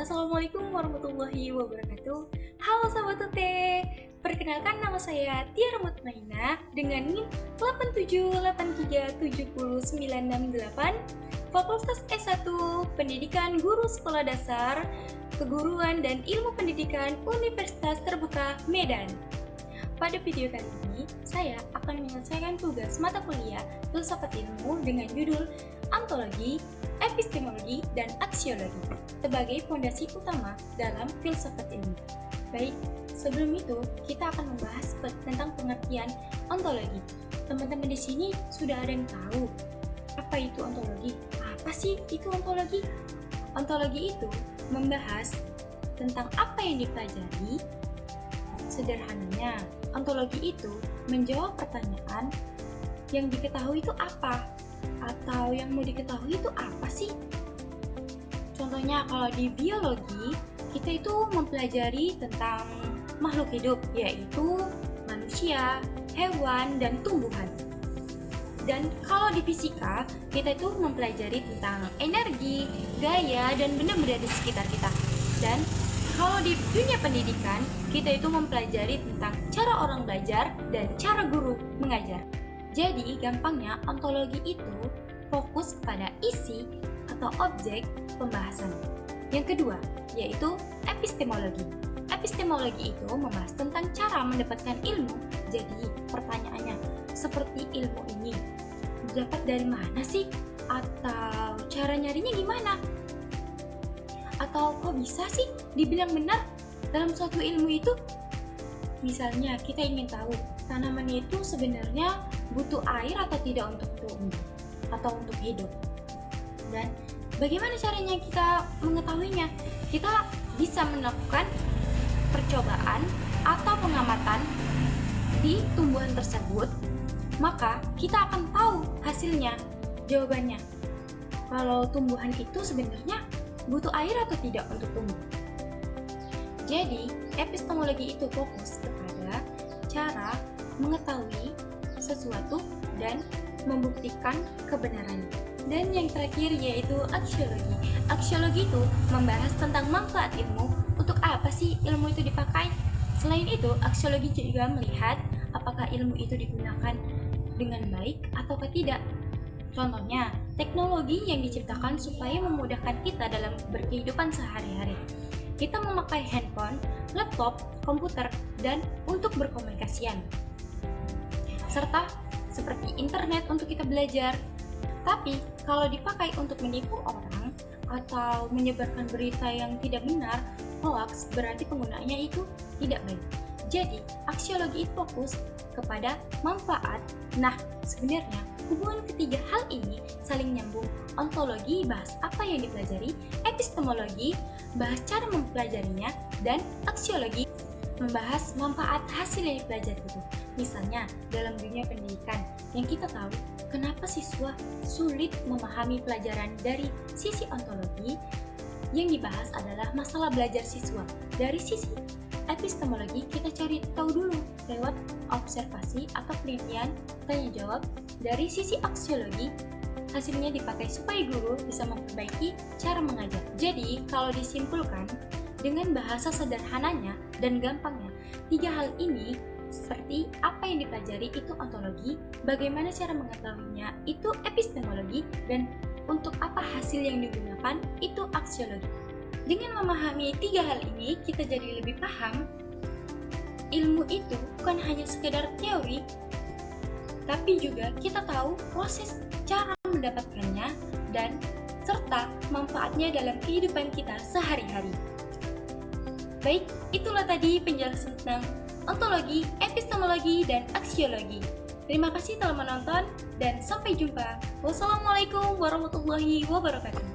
Assalamualaikum warahmatullahi wabarakatuh. Halo Sobat Tute, perkenalkan nama saya Tiara Mutmainah dengan NIM 87837098, Fakultas S1 Pendidikan Guru Sekolah Dasar, Keguruan dan Ilmu Pendidikan Universitas Terbuka Medan. Pada video kali ini, saya akan menyelesaikan tugas mata kuliah Filsafat Ilmu dengan judul Ontologi, Epistemologi, dan Aksiologi sebagai fondasi utama dalam filsafat ilmu. Baik, sebelum itu kita akan membahas tentang pengertian ontologi. Teman-teman di sini sudah ada yang tahu apa itu ontologi? Apa sih itu ontologi? Ontologi itu membahas tentang apa yang dipelajari. Sederhananya, ontologi itu menjawab pertanyaan yang diketahui itu apa? Atau yang mau diketahui itu apa sih? Contohnya kalau di biologi, kita itu mempelajari tentang makhluk hidup, yaitu manusia, hewan, dan tumbuhan. Dan kalau di fisika, kita itu mempelajari tentang energi, gaya, dan benda-benda di sekitar kita. Dan kalau di dunia pendidikan, kita itu mempelajari tentang cara orang belajar dan cara guru mengajar. Jadi, gampangnya ontologi itu fokus pada isi atau objek pembahasan. Yang kedua, yaitu epistemologi. Epistemologi itu membahas tentang cara mendapatkan ilmu. Jadi, pertanyaannya, seperti ilmu ini didapat dari mana sih? Atau cara nyarinya gimana? Atau kok bisa sih dibilang benar dalam suatu ilmu itu? Misalnya, kita ingin tahu tanaman itu sebenarnya butuh air atau tidak untuk tumbuh atau untuk hidup. Dan bagaimana caranya kita mengetahuinya? Kita bisa melakukan percobaan atau pengamatan di tumbuhan tersebut, maka kita akan tahu hasilnya, jawabannya. Kalau tumbuhan itu sebenarnya butuh air atau tidak untuk tumbuh. Jadi, epistemologi itu fokus kepada cara mengetahui sesuatu dan membuktikan kebenarannya. Dan yang terakhir yaitu aksiologi. Aksiologi itu membahas tentang manfaat ilmu. Untuk apa sih ilmu itu dipakai? Selain itu, aksiologi juga melihat apakah ilmu itu digunakan dengan baik atau tidak. Contohnya, teknologi yang diciptakan supaya memudahkan kita dalam berkehidupan sehari-hari. Kita memakai handphone, laptop, komputer, dan untuk berkomunikasian. Serta seperti internet untuk kita belajar. Tapi kalau dipakai untuk menipu orang atau menyebarkan berita yang tidak benar, hoax, berarti penggunaannya itu tidak baik. Jadi, aksiologi itu fokus kepada manfaat. Nah, sebenarnya hubungan ketiga hal ini saling nyambung. Ontologi bahas apa yang dipelajari, epistemologi bahas cara mempelajarinya, dan aksiologi membahas manfaat hasil yang dipelajari itu. Misalnya, dalam dunia pendidikan, yang kita tahu, kenapa siswa sulit memahami pelajaran dari sisi ontologi, yang dibahas adalah masalah belajar siswa. Dari sisi epistemologi, kita cari tahu dulu lewat observasi atau penelitian, tanya jawab. Dari sisi aksiologi, hasilnya dipakai supaya guru bisa memperbaiki cara mengajar. Jadi, kalau disimpulkan, dengan bahasa sederhananya dan gampangnya, tiga hal ini seperti apa yang dipelajari itu ontologi, bagaimana cara mengetahuinya itu epistemologi, dan untuk apa hasil yang digunakan itu aksiologi. Dengan memahami tiga hal ini, kita jadi lebih paham ilmu itu bukan hanya sekedar teori, tapi juga kita tahu proses cara mendapatkannya dan serta manfaatnya dalam kehidupan kita sehari-hari. Baik, itulah tadi penjelasan tentang ontologi, epistemologi, dan aksiologi. Terima kasih telah menonton dan sampai jumpa. Wassalamualaikum warahmatullahi wabarakatuh.